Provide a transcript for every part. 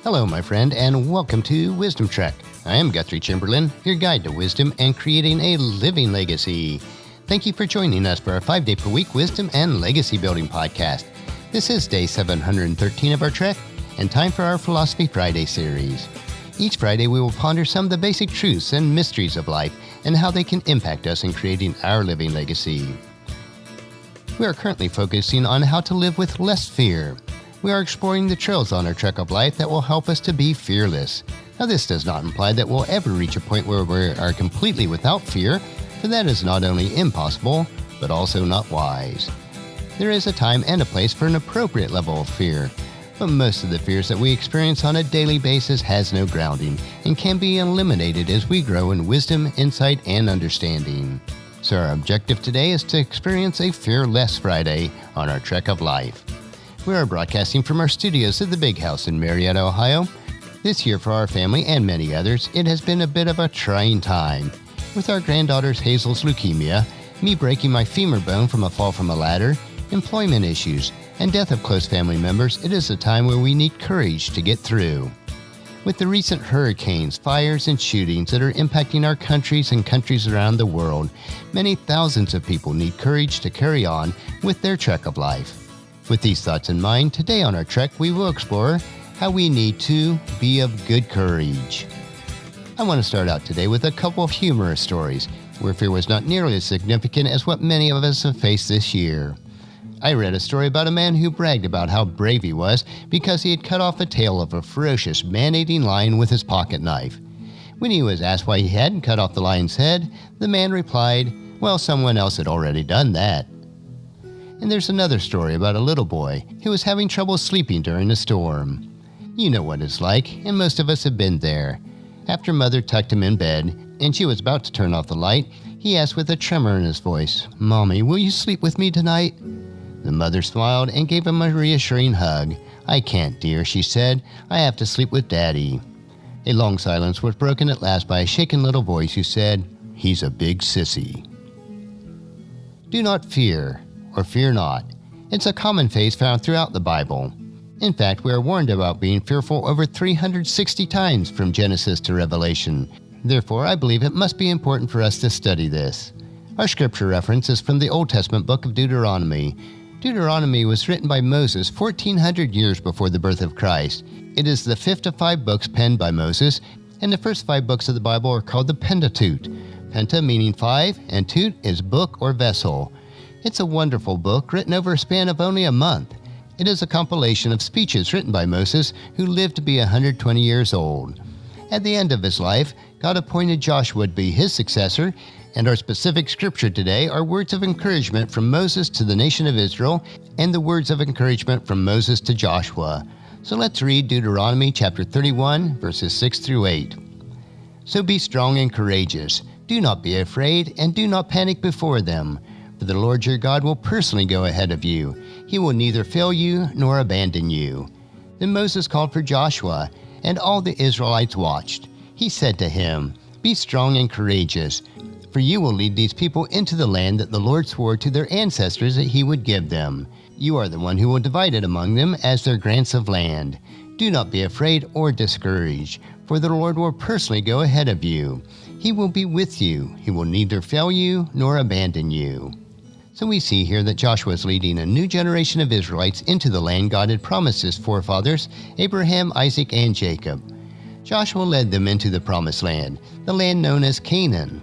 Hello, my friend, and welcome to Wisdom Trek. I am Guthrie Chamberlain, your guide to wisdom and creating a living legacy. Thank you for joining us for our 5-day-per-week Wisdom and Legacy Building podcast. This is day 713 of our trek, and time for our Philosophy Friday series. Each Friday, we will ponder some of the basic truths and mysteries of life and how they can impact us in creating our living legacy. We are currently focusing on how to live with less fear. We are exploring the trails on our trek of life that will help us to be fearless. Now, this does not imply that we'll ever reach a point where we are completely without fear, for that is not only impossible, but also not wise. There is a time and a place for an appropriate level of fear, but most of the fears that we experience on a daily basis has no grounding and can be eliminated as we grow in wisdom, insight, and understanding. So our objective today is to experience a FearLess Friday on our trek of life. We are broadcasting from our studios at the Big House in Marietta, Ohio. This year for our family and many others, it has been a bit of a trying time. With our granddaughter's Hazel's leukemia, me breaking my femur bone from a fall from a ladder, employment issues, and death of close family members, it is a time where we need courage to get through. With the recent hurricanes, fires, and shootings that are impacting our countries and countries around the world, many thousands of people need courage to carry on with their trek of life. With these thoughts in mind, today on our trek, we will explore how we need to be of good courage. I want to start out today with a couple of humorous stories where fear was not nearly as significant as what many of us have faced this year. I read a story about a man who bragged about how brave he was because he had cut off the tail of a ferocious, man-eating lion with his pocket knife. When he was asked why he hadn't cut off the lion's head, the man replied, "Well, someone else had already done that." And there's another story about a little boy who was having trouble sleeping during a storm. You know what it's like, and most of us have been there. After Mother tucked him in bed, and she was about to turn off the light, he asked with a tremor in his voice, "Mommy, will you sleep with me tonight?" The mother smiled and gave him a reassuring hug. "I can't, dear," she said. "I have to sleep with Daddy." A long silence was broken at last by a shaken little voice who said, "He's a big sissy." Do not fear, or fear not. It's a common phrase found throughout the Bible. In fact, we are warned about being fearful over 360 times from Genesis to Revelation. Therefore, I believe it must be important for us to study this. Our scripture reference is from the Old Testament book of Deuteronomy. Deuteronomy was written by Moses 1,400 years before the birth of Christ. It is the fifth of 5 books penned by Moses, and the first 5 books of the Bible are called the Pentateuch. Penta meaning 5, and tut is book or vessel. It's a wonderful book written over a span of only a month. It is a compilation of speeches written by Moses, who lived to be 120 years old. At the end of his life, God appointed Joshua to be his successor, and our specific scripture today are words of encouragement from Moses to the nation of Israel and the words of encouragement from Moses to Joshua. So let's read Deuteronomy chapter 31, verses 6 through 8. "So be strong and courageous. Do not be afraid, and do not panic before them. For the Lord your God will personally go ahead of you. He will neither fail you nor abandon you." Then Moses called for Joshua, and all the Israelites watched. He said to him, "Be strong and courageous, for you will lead these people into the land that the Lord swore to their ancestors that he would give them. You are the one who will divide it among them as their grants of land. Do not be afraid or discouraged, for the Lord will personally go ahead of you. He will be with you. He will neither fail you nor abandon you." So we see here that Joshua is leading a new generation of Israelites into the land God had promised his forefathers, Abraham, Isaac, and Jacob. Joshua led them into the promised land, the land known as Canaan.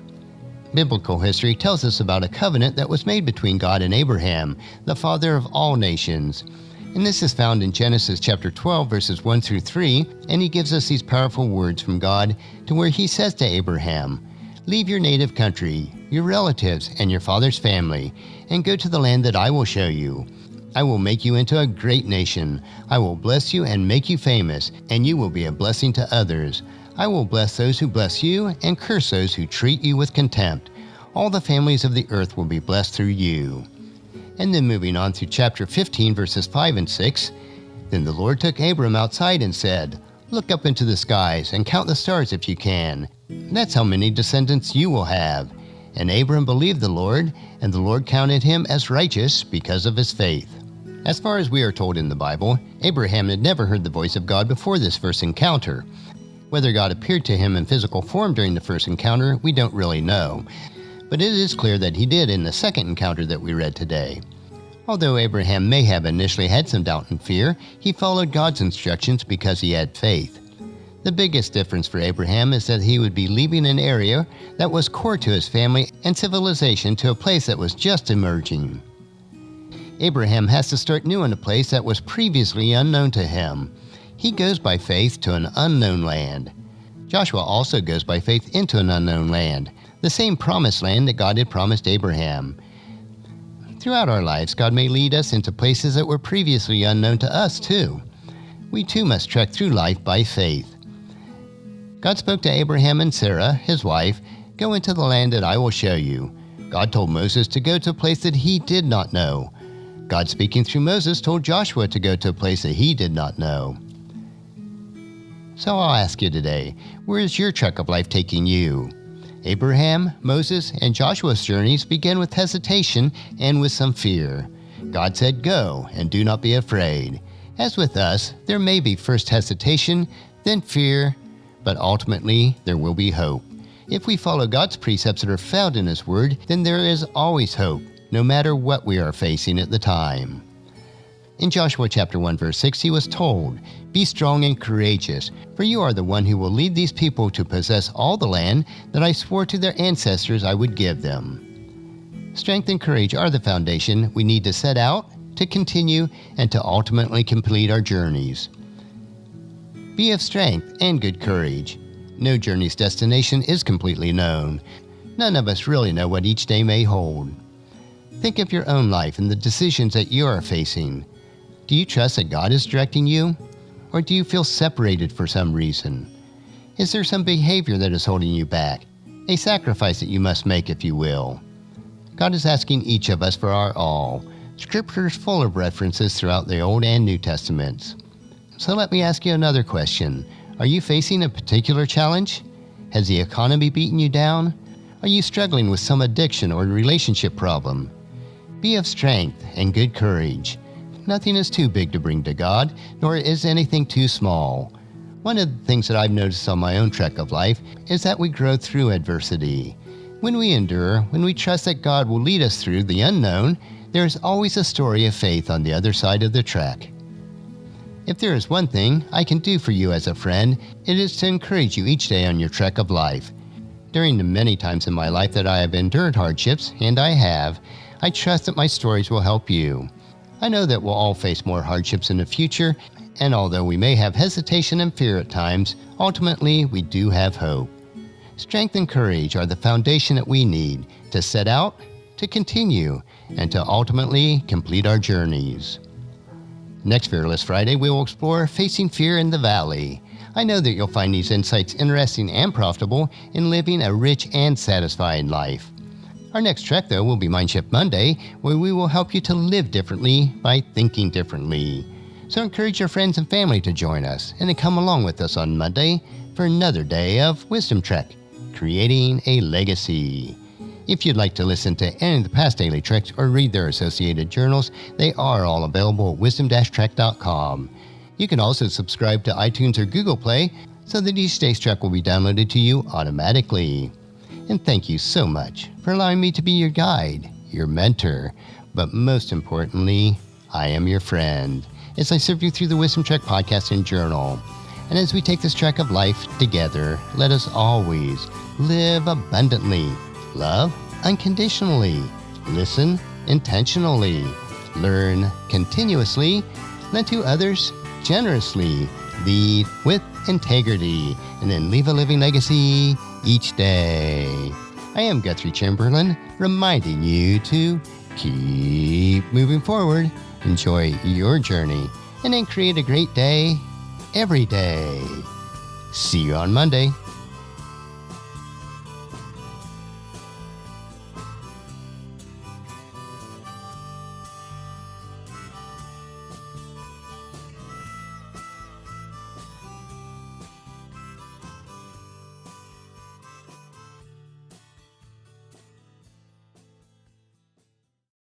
Biblical history tells us about a covenant that was made between God and Abraham, the father of all nations. And this is found in Genesis chapter 12, verses 1 through 3, and he gives us these powerful words from God to where he says to Abraham, "Leave your native country, your relatives, and your father's family, and go to the land that I will show you. I will make you into a great nation. I will bless you and make you famous, and you will be a blessing to others. I will bless those who bless you, and curse those who treat you with contempt. All the families of the earth will be blessed through you." And then moving on through chapter 15, verses 5 and 6, "Then the Lord took Abram outside and said, 'Look up into the skies and count the stars if you can. That's how many descendants you will have.' And Abram believed the Lord, and the Lord counted him as righteous because of his faith." As far as we are told in the Bible, Abraham had never heard the voice of God before this first encounter. Whether God appeared to him in physical form during the first encounter, we don't really know. But it is clear that he did in the second encounter that we read today. Although Abraham may have initially had some doubt and fear, he followed God's instructions because he had faith. The biggest difference for Abraham is that he would be leaving an area that was core to his family and civilization to a place that was just emerging. Abraham has to start new in a place that was previously unknown to him. He goes by faith to an unknown land. Joshua also goes by faith into an unknown land, the same promised land that God had promised Abraham. Throughout our lives, God may lead us into places that were previously unknown to us, too. We too must trek through life by faith. God spoke to Abraham and Sarah, his wife, "Go into the land that I will show you." God told Moses to go to a place that he did not know. God, speaking through Moses, told Joshua to go to a place that he did not know. So I'll ask you today, where is your trek of life taking you? Abraham, Moses, and Joshua's journeys begin with hesitation and with some fear. God said, "Go, and do not be afraid." As with us, there may be first hesitation, then fear, but ultimately there will be hope. If we follow God's precepts that are found in His Word, then there is always hope, no matter what we are facing at the time. In Joshua chapter 1 verse 6, he was told, "Be strong and courageous, for you are the one who will lead these people to possess all the land that I swore to their ancestors I would give them." Strength and courage are the foundation we need to set out, to continue, and to ultimately complete our journeys. Be of strength and good courage. No journey's destination is completely known. None of us really know what each day may hold. Think of your own life and the decisions that you are facing. Do you trust that God is directing you? Or do you feel separated for some reason? Is there some behavior that is holding you back? A sacrifice that you must make, if you will. God is asking each of us for our all. Scripture is full of references throughout the Old and New Testaments. So let me ask you another question. Are you facing a particular challenge? Has the economy beaten you down? Are you struggling with some addiction or relationship problem? Be of strength and good courage. Nothing is too big to bring to God, nor is anything too small. One of the things that I've noticed on my own trek of life is that we grow through adversity. When we endure, when we trust that God will lead us through the unknown, there is always a story of faith on the other side of the trek. If there is one thing I can do for you as a friend, it is to encourage you each day on your trek of life. During the many times in my life that I have endured hardships, and I have, I trust that my stories will help you. I know that we'll all face more hardships in the future, and although we may have hesitation and fear at times, ultimately we do have hope. Strength and courage are the foundation that we need to set out, to continue, and to ultimately complete our journeys. Next Fearless Friday, we will explore facing fear in the valley. I know that you'll find these insights interesting and profitable in living a rich and satisfying life. Our next trek, though, will be Mindshift Monday, where we will help you to live differently by thinking differently. So encourage your friends and family to join us and to come along with us on Monday for another day of Wisdom Trek, creating a legacy. If you'd like to listen to any of the past daily treks or read their associated journals, they are all available at wisdom-trek.com. You can also subscribe to iTunes or Google Play so that each day's trek will be downloaded to you automatically. And thank you so much for allowing me to be your guide, your mentor, but most importantly, I am your friend as I serve you through the Wisdom Trek podcast and journal. And as we take this trek of life together, let us always live abundantly, love unconditionally, listen intentionally, learn continuously, lend to others generously, lead with integrity, and then leave a living legacy each day. I am Guthrie Chamberlain, reminding you to keep moving forward, enjoy your journey, and then create a great day every day. See you on Monday.